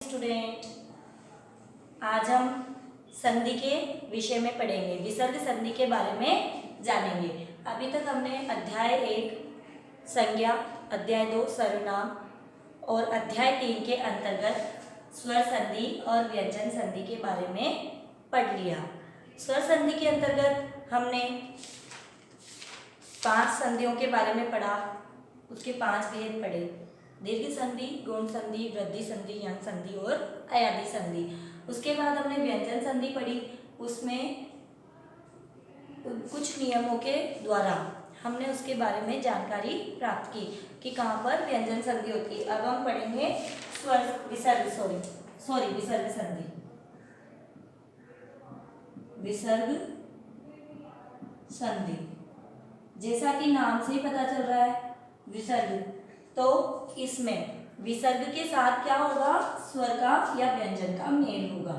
Student, आज हम संधि के विषय में पढ़ेंगे, विसर्ग संधि के बारे में जानेंगे। अभी तक हमने अध्याय 1 संज्ञा, अध्याय 2 सर्वनाम और अध्याय 3 के अंतर्गत स्वर संधि और व्यंजन संधि के बारे में पढ़ लिया। स्वर संधि के अंतर्गत हमने 5 संधियों के बारे में पढ़ा, उसके 5 भेद पढ़े। दीर्घ संधि, गुण संधि, वृद्धि संधि, यंग संधि और अयादी संधि। उसके बाद हमने व्यंजन संधि पढ़ी, उसमें कुछ नियमों के द्वारा हमने उसके बारे में जानकारी प्राप्त की कि कहाँ पर व्यंजन संधि होती है। अब हम पढ़ेंगे विसर्ग संधि। विसर्ग संधि, जैसा कि नाम से ही पता चल रहा है विसर्ग, तो इसमें विसर्ग के साथ क्या होगा, स्वर का या व्यंजन का मेल होगा।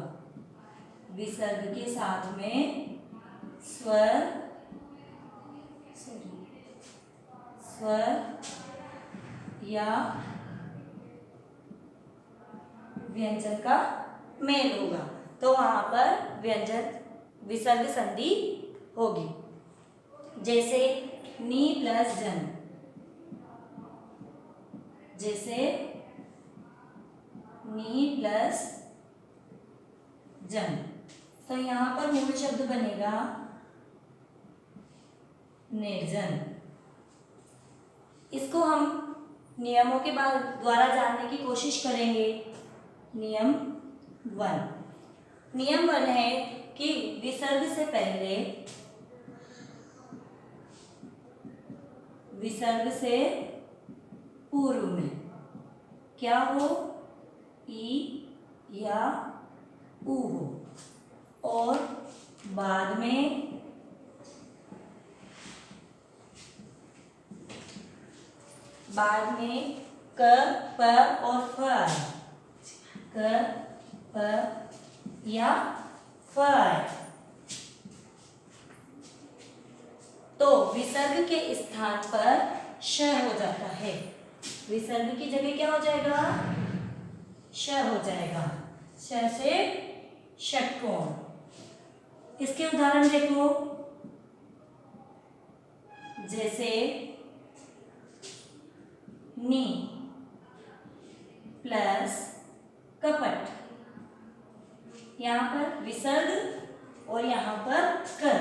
विसर्ग के साथ में स्वर या व्यंजन का मेल होगा, तो वहां पर विसर्ग संधि होगी। जैसे नी प्लस जन, जैसे नी प्लस जन, तो यहां पर मूल शब्द बनेगा निर्जन। इसको हम नियमों के द्वारा जानने की कोशिश करेंगे। नियम 1 है कि विसर्ग से पहले, विसर्ग से पूर्व में क्या हो, ई या ऊ हो, और बाद में क, प और फ आए। क, प या फ आए तो विसर्ग के स्थान पर श हो जाता है। विसर्ग की जगह क्या हो जाएगा, श हो जाएगा। श से षटकोण। इसके उदाहरण देखो, जैसे नी प्लस कपट, यहाँ पर विसर्ग और यहाँ पर कर,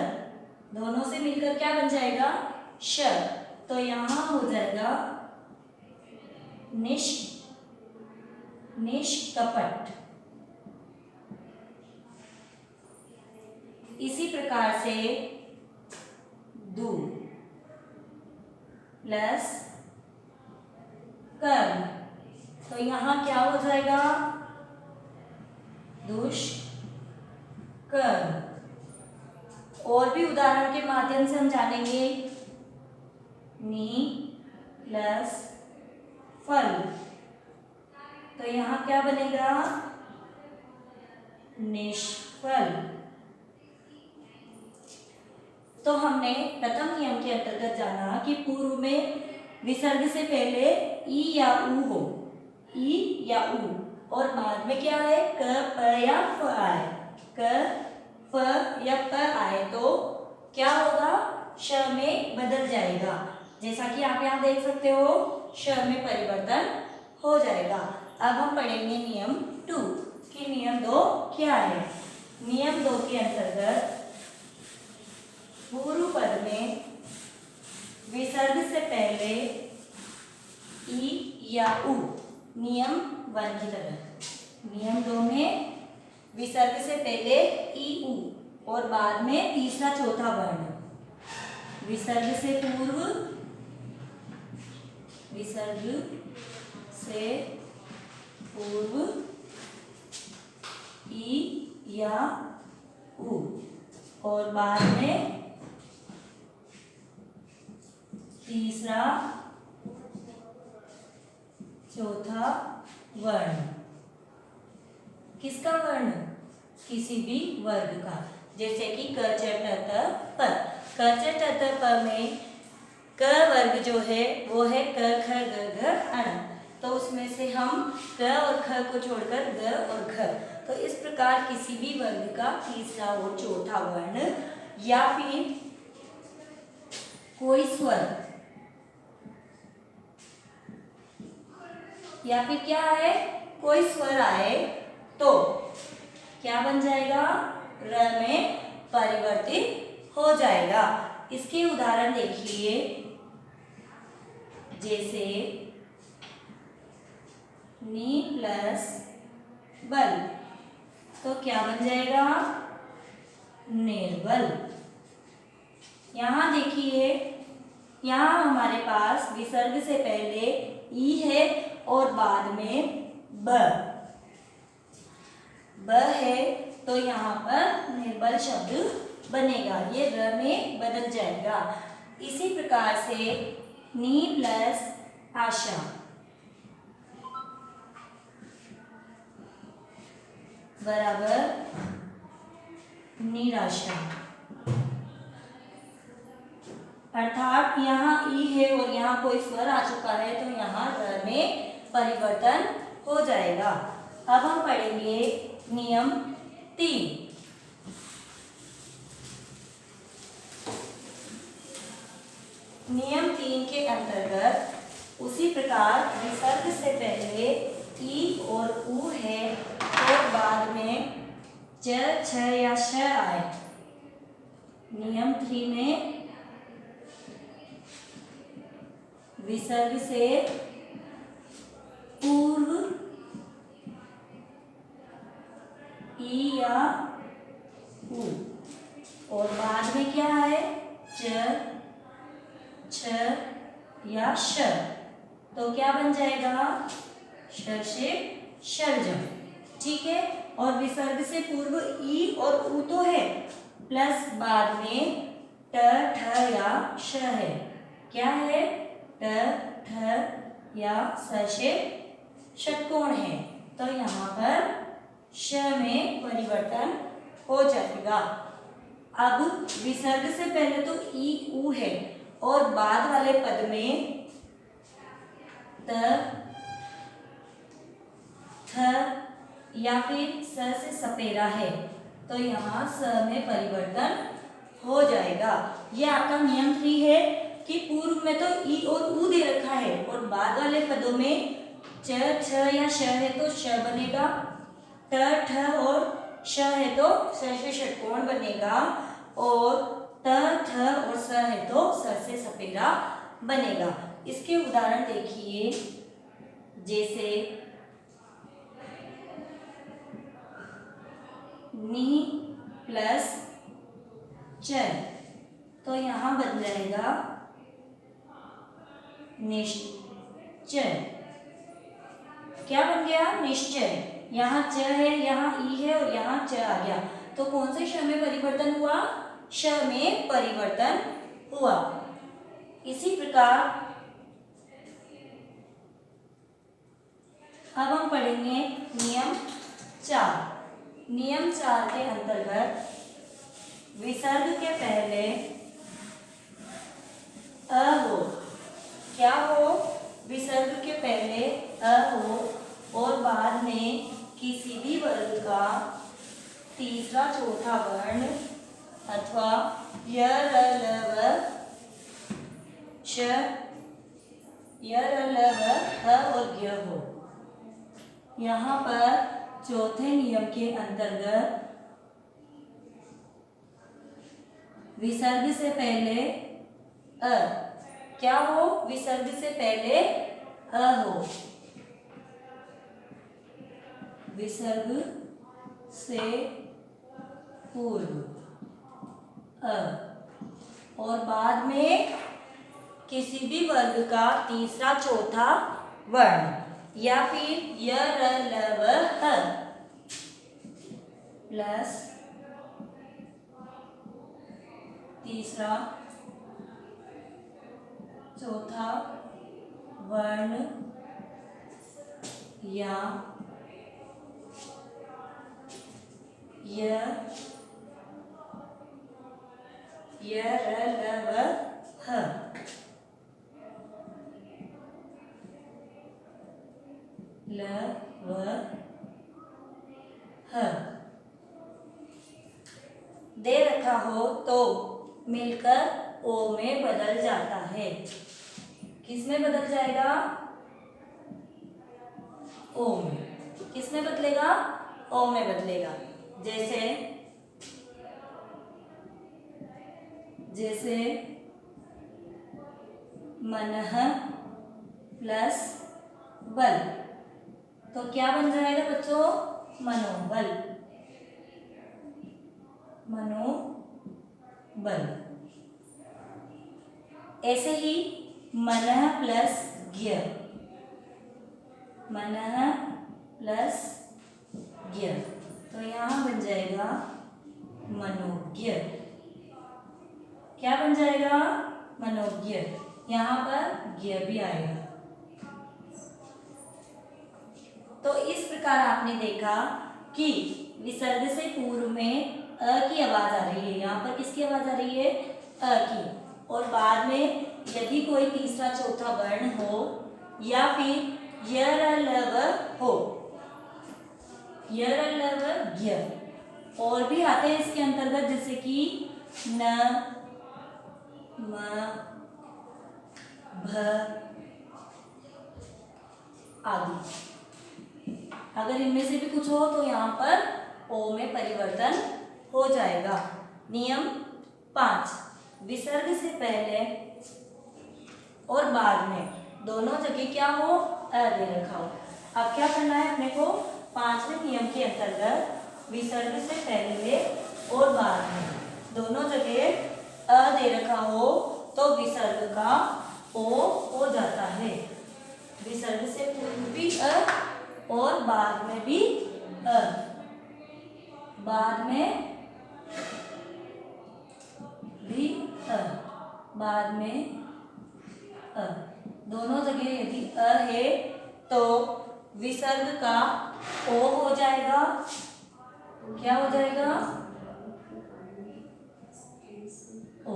दोनों से मिलकर क्या बन जाएगा, श। तो यहाँ हो जाएगा निष्कपट। इसी प्रकार से दू प्लस कर्म, तो यहाँ क्या हो जाएगा, दुष्कर्म। और भी उदाहरण के माध्यम से हम जानेंगे। नी प्लस फल, तो यहाँ क्या बनेगा, निष्फल। तो हमने प्रथम नियम के अंतर्गत जाना कि पूर्व में विसर्ग से पहले ई या ऊ हो, ई या ऊ, और बाद में क्या है, क, प या फ आए। क, फ या प आए तो क्या होगा, श में बदल जाएगा। जैसा कि आप यहाँ देख सकते हो, श में परिवर्तन हो जाएगा। अब हम पढ़ेंगे नियम 2 कि नियम 2 क्या है। नियम 2 के अंतर्गत पूर्व पद में विसर्ग से पहले ई या ऊ, नियम 1 की तरह। नियम 2 में विसर्ग से पहले ई ऊ और बाद में तीसरा चौथा वर्ण। विसर्ग से पूर्व, विसर्ग से पूर्व ई या ऊ और बाद में तीसरा चौथा वर्ण। किसका वर्ण, किसी भी वर्ग का, जैसे कि क, च, ट, त, प। क, च, ट, त, प में क वर्ग जो है वो है क, ख, ग, घ, ण। तो उसमें से हम क और ख को छोड़कर ग और घ, तो इस प्रकार किसी भी वर्ग का तीसरा और चौथा वर्ण या फिर कोई स्वर या फिर क्या है, कोई स्वर आए तो क्या बन जाएगा, र में परिवर्तित हो जाएगा। इसके उदाहरण देखिए, जैसे नी प्लस बल, तो क्या बन जाएगा, निर्बल। यहां देखिए, यहां हमारे पास विसर्ग से पहले ई है और बाद में ब है, तो यहाँ पर निर्बल शब्द बनेगा, ये र में बदल जाएगा। इसी प्रकार से नी प्लस आशा, बराबर निराशा, अर्थात यहाँ ई है और यहाँ कोई स्वर आ चुका है, तो यहाँ र में परिवर्तन हो जाएगा। अब हम पढ़ेंगे नियम 3। नियम 3 के अंतर्गत उसी प्रकार विसर्ग से पहले ई और उ है और बाद में च, छ या श आए। नियम 3 में विसर्ग से पूर्व ई या उ और बाद में क्या है, च, छ या श, तो क्या बन जाएगा, श से शलजम। ठीक है, और विसर्ग से पूर्व ई और उ तो है, प्लस बाद में ट, ठ या श है। क्या है, ट, ठ या स से षटकोण है, तो यहाँ पर श में परिवर्तन हो जाएगा। अब विसर्ग से पहले तो ई उ है और बाद वाले पद में त, थ या फिर स से सपेरा है, तो यहाँ स में परिवर्तन हो जाएगा। ये आपका नियम 3 है कि पूर्व में तो ई और उ दे रखा है और बाद वाले पदों में च, छ या श है तो श बनेगा, ट, ठ और श है तो स से षटकोण बनेगा, और त, थ और स है तो स से सपेरा बनेगा। इसके उदाहरण देखिए, जैसे नी प्लस चर, तो यहाँ बन जाएगा निश्चय। क्या बन गया, निश्चय। यहाँ च है, यहाँ ई है और यहाँ च आ गया, तो कौन से श में परिवर्तन हुआ, श में परिवर्तन हुआ। इसी प्रकार अब हम पढ़ेंगे नियम 4। नियम 4 के अंतर्गत विसर्ग के पहले अ हो, क्या हो, विसर्ग के पहले अ हो और बाद में किसी भी वर्ग का तीसरा चौथा वर्ण अथवा य, र, ल, व, श, य, र, ल, व, ह और य हो। यहाँ पर चौथे नियम के अंतर्गत विसर्ग से पहले अ, क्या हो, विसर्ग से पहले अ हो, विसर्ग से पूर्व अ, और बाद में किसी भी वर्ग का तीसरा चौथा वर्ण या फिर य, र, ल, व, ह प्लस तीसरा चौथा वर्ण या य, र, ल, व, ह। ह दे रखा हो तो मिलकर ओ में बदल जाता है। किस में बदल जाएगा? ओ में। किस में बदलेगा? ओ में बदलेगा। जैसे जैसे मनः प्लस बल, तो क्या बन जाएगा बच्चों? मनोबल। मनोबल। ऐसे ही मनः प्लस ज्ञ, मनः प्लस ज्ञ, तो यहां बन जाएगा मनोज्ञ। क्या बन जाएगा? मनोज्ञ। यहां पर ज्ञ भी आएगा। तो इस प्रकार आपने देखा कि विसर्ग से पूर्व में अ की आवाज आ रही है। यहाँ पर किसकी आवाज आ रही है? अ की। और बाद में यदि कोई तीसरा चौथा वर्ण हो या फिर य र ल व हो, य र ल व ज्ञ, और भी आते हैं इसके अंतर्गत, जैसे कि न, म, भ आदि। अगर इनमें से भी कुछ हो तो यहाँ पर ओ में परिवर्तन हो जाएगा। नियम 5, विसर्ग से पहले और बाद में दोनों जगह क्या हो? अ दे रखा हो। अब क्या करना है अपने को? 5वें नियम के अंतर्गत विसर्ग से पहले और बाद में दोनों जगह अ दे रखा हो तो विसर्ग का ओ हो जाता है। विसर्ग से पूर्व भी अ और बाद में भी अ, बाद में भी अ, बाद में अ, दोनों जगह यदि अ है तो विसर्ग का ओ हो जाएगा। क्या हो जाएगा? ओ।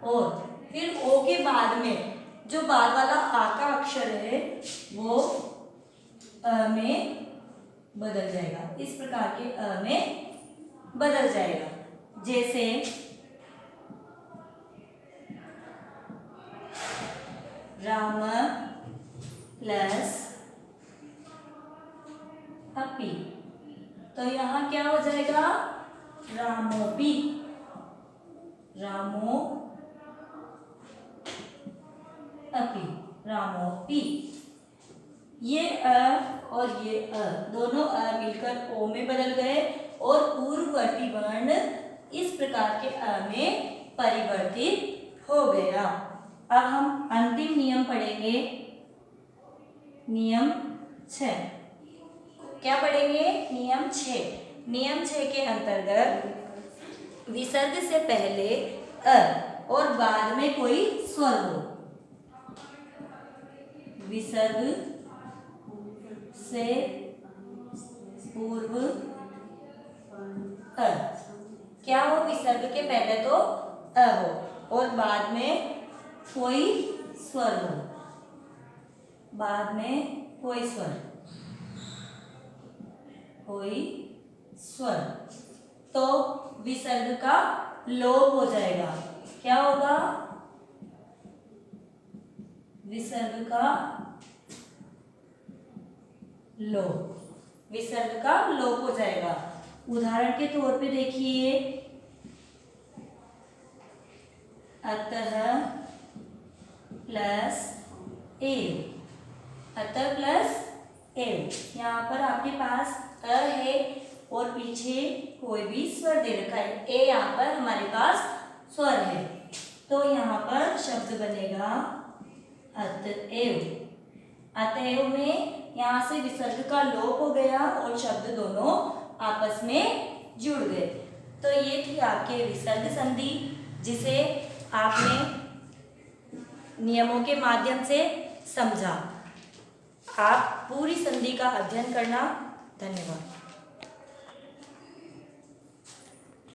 और फिर ओ के बाद में जो बाद वाला आ का अक्षर है वो अ में बदल जाएगा। इस प्रकार के अ में बदल जाएगा। जैसे राम प्लस अपि, तो यहां क्या हो जाएगा? रामोपि। रामो अपि, रामोपि। ये अ और ये अ दोनों अ मिलकर ओ में बदल गए और पूर्ववर्ती वर्ण इस प्रकार के अ में परिवर्तित हो गया। अब हम अंतिम नियम पढ़ेंगे, नियम 6। क्या पढ़ेंगे? नियम 6। नियम 6 के अंतर्गत विसर्ग से पहले अ और बाद में कोई स्वर हो। विसर्ग से पूर्व अ, क्या हो? विसर्ग के पहले तो अ हो और बाद में कोई स्वर हो। बाद में कोई स्वर, कोई स्वर, तो विसर्ग का लोप हो जाएगा। क्या होगा? विसर्ग का लोप। विसर्ग का लोप हो जाएगा। उदाहरण के तौर पे देखिए, अतः प्लस एव, अतः प्लस एव। यहाँ पर आपके पास अ है और पीछे कोई भी स्वर दे रखा है। ए यहाँ पर हमारे पास स्वर है, तो यहाँ पर शब्द बनेगा अतएव। अतएव में यहाँ से विसर्ग का लोप हो गया और शब्द दोनों आपस में जुड़ गए। तो ये थी आपके विसर्ग संधि, जिसे आपने नियमों के माध्यम से समझा। आप पूरी संधि का अध्ययन करना। धन्यवाद।